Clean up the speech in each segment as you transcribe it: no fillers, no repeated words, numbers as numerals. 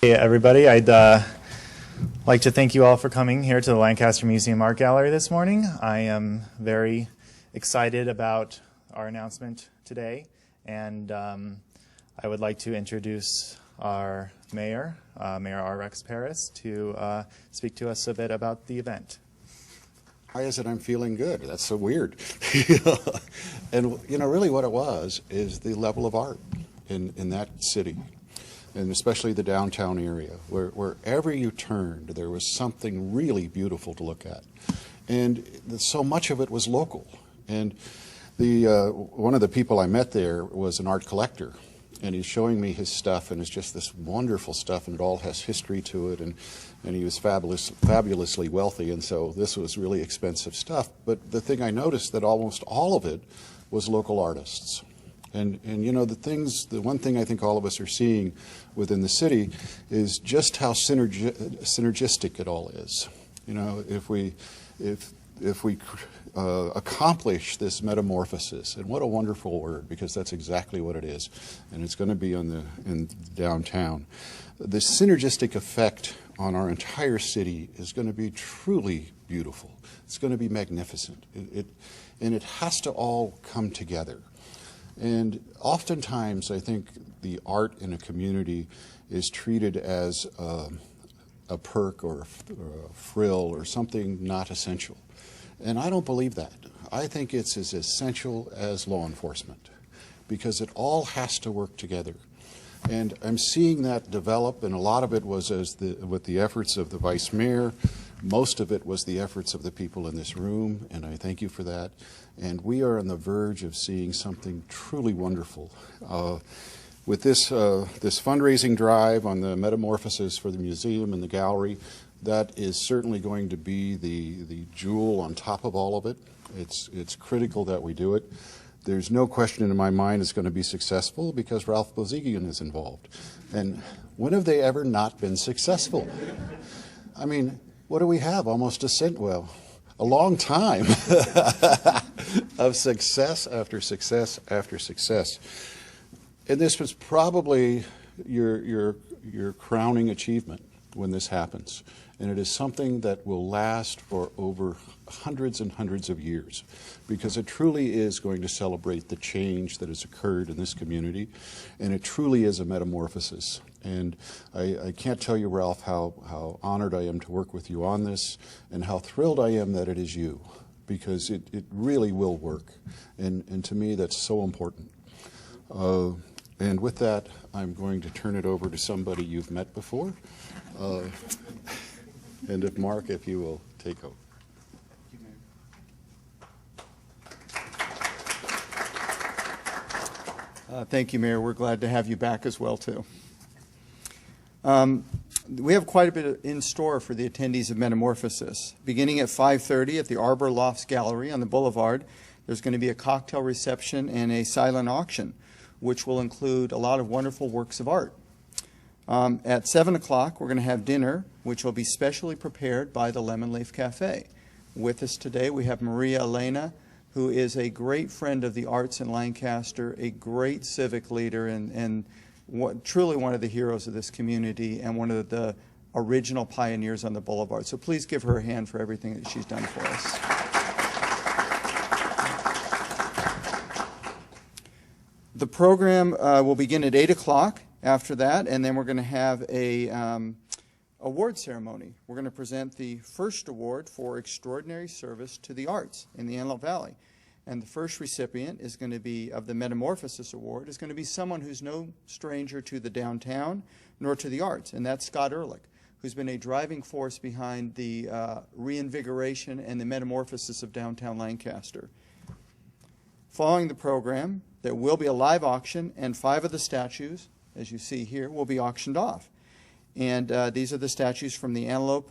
Hey everybody, I'd like to thank you all for coming here to the Lancaster Museum Art Gallery this morning. I am very excited about our announcement today, and I would like to introduce our mayor, Mayor R.X. Paris, to speak to us a bit about the event. Why is it I'm feeling good? That's so weird. And you know, really what it was is the level of art in that city, and especially the downtown area, wherever you turned, there was something really beautiful to look at. And so much of it was local. And one of the people I met there was an art collector, and he's showing me his stuff, and it's just this wonderful stuff, and it all has history to it, and he was fabulously wealthy, and so this was really expensive stuff. But the thing I noticed that almost all of it was local artists. And you know, the one thing I think all of us are seeing within the city is just how synergistic it all is. You know, if we accomplish this metamorphosis, and what a wonderful word, because that's exactly what it is, and it's going to be in downtown. The synergistic effect on our entire city is going to be truly beautiful. It's going to be magnificent, and it has to all come together. And oftentimes, I think the art in a community is treated as a perk or a frill or something not essential. And I don't believe that. I think it's as essential as law enforcement, because it all has to work together. And I'm seeing that develop, and a lot of it was with the efforts of the vice mayor. Most of it was the efforts of the people in this room, and I thank you for that. And we are on the verge of seeing something truly wonderful. With this fundraising drive on the metamorphosis for the museum and the gallery, that is certainly going to be the jewel on top of all of it. It's critical that we do it. There's no question in my mind it's going to be successful because Ralph Bozigian is involved. And when have they ever not been successful? I mean, what do we have? Almost a long time of success after success after success. And this was probably your crowning achievement when this happens. And it is something that will last for over hundreds and hundreds of years, because it truly is going to celebrate the change that has occurred in this community, and it truly is a metamorphosis. And I can't tell you, Ralph, how honored I am to work with you on this, and how thrilled I am that it is you, because it really will work. And to me, that's so important. And with that, I'm going to turn it over to somebody you've met before. And if Mark, if you will take over. Thank you, Mayor. We're glad to have you back as well, too. We have quite a bit in store for the attendees of Metamorphosis. Beginning at 5:30 at the Arbor Lofts Gallery on the Boulevard, there's going to be a cocktail reception and a silent auction, which will include a lot of wonderful works of art. At 7 o'clock, we're going to have dinner, which will be specially prepared by the Lemon Leaf Cafe. With us today, we have Maria Elena, who is a great friend of the arts in Lancaster, a great civic leader, and truly one of the heroes of this community, and one of the original pioneers on the Boulevard. So please give her a hand for everything that she's done for us. The program will begin at 8 o'clock after that, and then we're going to have a award ceremony. We're going to present the first award for extraordinary service to the arts in the Antelope Valley. And the first recipient is going to be, of the Metamorphosis Award, is going to be someone who's no stranger to the downtown nor to the arts, and that's Scott Ehrlich, who's been a driving force behind the reinvigoration and the metamorphosis of downtown Lancaster. Following the program, there will be a live auction, and 5 of the statues, as you see here, will be auctioned off. And these are the statues from the Antelope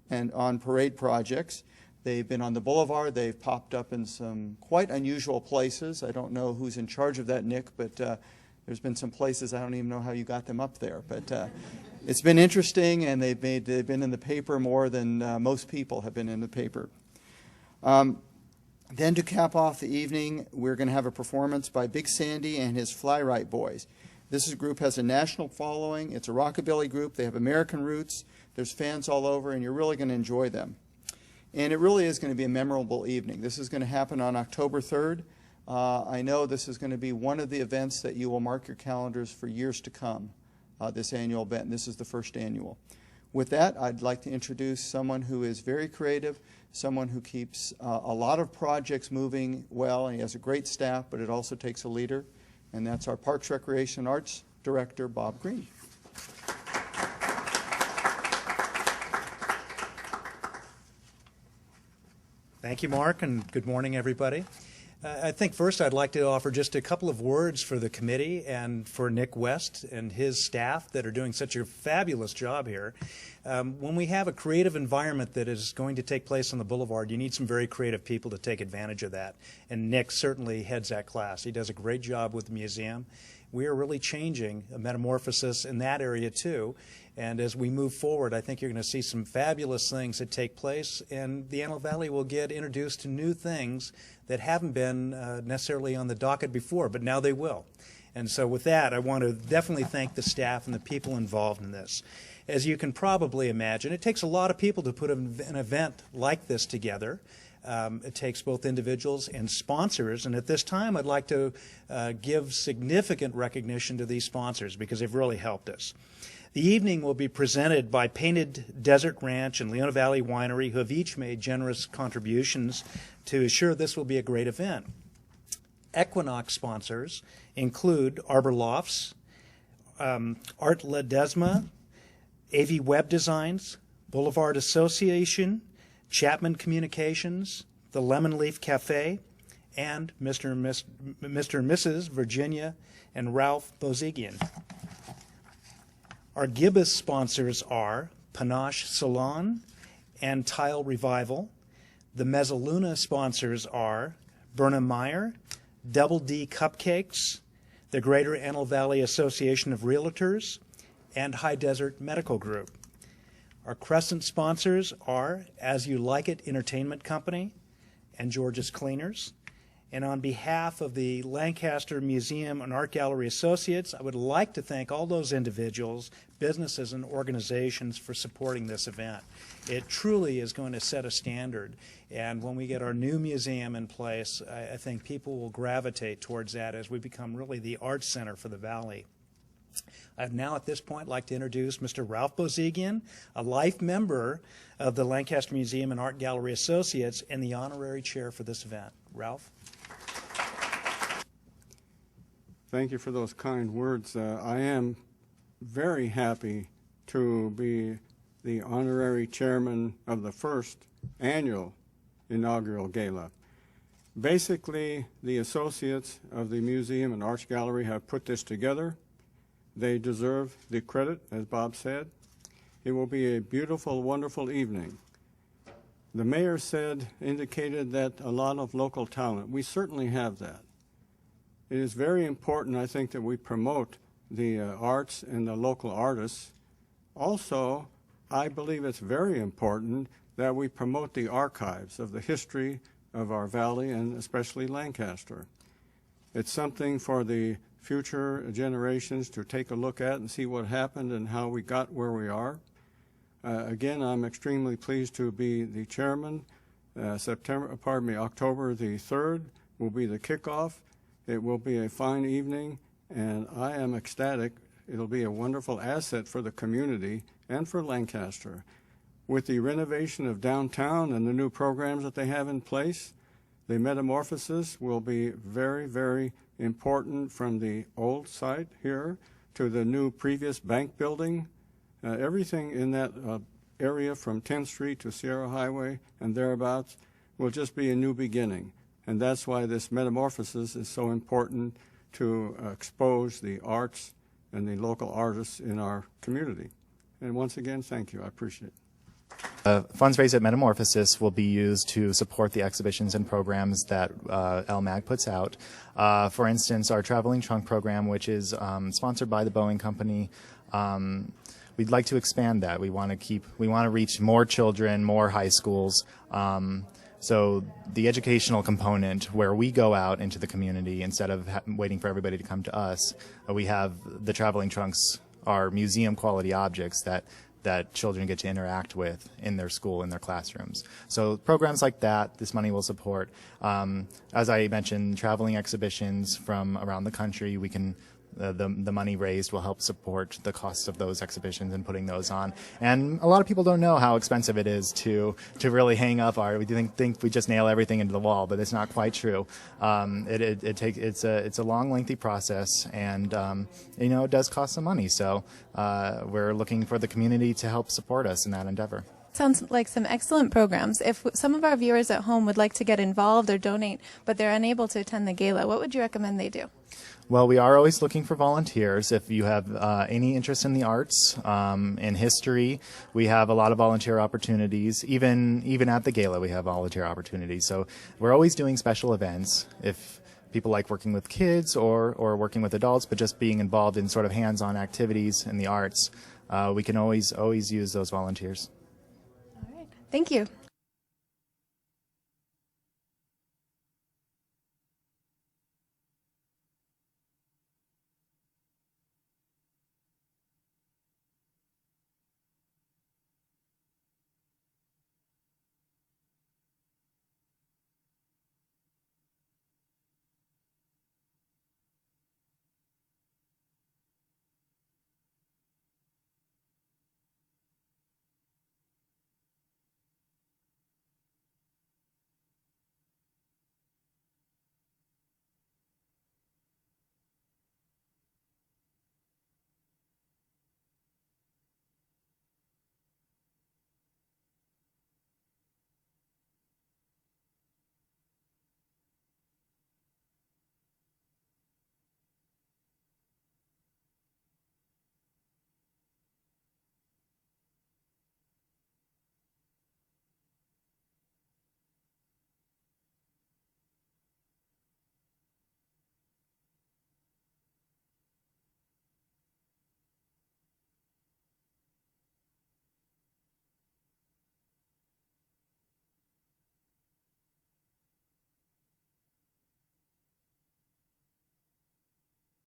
and On Parade projects. They've been on the Boulevard. They've popped up in some quite unusual places. I don't know who's in charge of that, Nick, but there's been some places I don't even know how you got them up there. But it's been interesting, and they've been in the paper more than most people have been in the paper. Then to cap off the evening, we're going to have a performance by Big Sandy and his Fly Right Boys. This group has a national following. It's a rockabilly group. They have American roots. There's fans all over, and you're really going to enjoy them. And it really is going to be a memorable evening. This is going to happen on October 3rd. I know this is going to be one of the events that you will mark your calendars for years to come, this annual event. This is the first annual. With that, I'd like to introduce someone who is very creative, someone who keeps a lot of projects moving well, and he has a great staff, but it also takes a leader, and that's our Parks, Recreation, and Arts Director, Bob Green. Thank you, Mark, and good morning, everybody. I think first I'd like to offer just a couple of words for the committee and for Nick West and his staff that are doing such a fabulous job here. When we have a creative environment that is going to take place on the boulevard, you need some very creative people to take advantage of that. And Nick certainly heads that class. He does a great job with the museum. We are really changing a metamorphosis in that area too. And as we move forward, I think you're going to see some fabulous things that take place, and the Antelope Valley will get introduced to new things that haven't been necessarily on the docket before, but now they will. And so with that, I want to definitely thank the staff and the people involved in this. As you can probably imagine, it takes a lot of people to put an event like this together. It takes both individuals and sponsors, and at this time I'd like to give significant recognition to these sponsors because they've really helped us. The evening will be presented by Painted Desert Ranch and Leona Valley Winery, who have each made generous contributions to assure this will be a great event. Equinox sponsors include Arbor Lofts, Art Ledesma, AV Web Designs, Boulevard Association, Chapman Communications, the Lemon Leaf Cafe, and Mr. and Mrs. Virginia and Ralph Bozigian. Our Gibbous sponsors are Panache Salon and Tile Revival. The Mezzaluna sponsors are Burnham Meyer, Double D Cupcakes, the Greater Antelope Valley Association of Realtors, and High Desert Medical Group. Our Crescent sponsors are As You Like It Entertainment Company and George's Cleaners. And on behalf of the Lancaster Museum and Art Gallery Associates, I would like to thank all those individuals, businesses, and organizations for supporting this event. It truly is going to set a standard. And when we get our new museum in place, I think people will gravitate towards that as we become really the arts center for the Valley. I'd now at this point like to introduce Mr. Ralph Bozigian, a life member of the Lancaster Museum and Art Gallery Associates and the honorary chair for this event. Ralph? Thank you for those kind words. I am very happy to be the honorary chairman of the first annual inaugural gala. Basically, the associates of the Museum and Arts Gallery have put this together. They deserve the credit, as Bob said. It will be a beautiful, wonderful evening. The mayor indicated that a lot of local talent. We certainly have that. It is very important, I think, that we promote the arts and the local artists. Also, I believe it's very important that we promote the archives of the history of our valley and especially Lancaster. It's something for the future generations to take a look at and see what happened and how we got where we are. Again, I'm extremely pleased to be the chairman. October the 3rd will be the kickoff. It will be a fine evening, and I am ecstatic. It'll be a wonderful asset for the community and for Lancaster. With the renovation of downtown and the new programs that they have in place, the metamorphosis will be very, very important from the old site here to the new previous bank building. Everything in that area from 10th Street to Sierra Highway and thereabouts will just be a new beginning. And that's why this metamorphosis is so important to expose the arts and the local artists in our community. And once again, thank you. I appreciate it. Funds raised at Metamorphosis will be used to support the exhibitions and programs that LMAG puts out. For instance, our Traveling Trunk program, which is sponsored by the Boeing Company, we'd like to expand that. We want to reach more children, more high schools. So the educational component, where we go out into the community instead of waiting for everybody to come to us, we have the traveling trunks are museum quality objects that children get to interact with in their school, in their classrooms. So programs like that, this money will support. As I mentioned, traveling exhibitions from around the country, we can the money raised will help support the costs of those exhibitions and putting those on. And a lot of people don't know how expensive it is to really hang up art. We think we just nail everything into the wall, but it's not quite true. It's a long, lengthy process, and it does cost some money. So we're looking for the community to help support us in that endeavor. Sounds like some excellent programs. If some of our viewers at home would like to get involved or donate, but they're unable to attend the gala, what would you recommend they do? Well, we are always looking for volunteers. If you have any interest in the arts, in history, we have a lot of volunteer opportunities. Even at the gala, we have volunteer opportunities. So we're always doing special events. If people like working with kids or working with adults, but just being involved in sort of hands-on activities in the arts, we can always use those volunteers. All right. Thank you.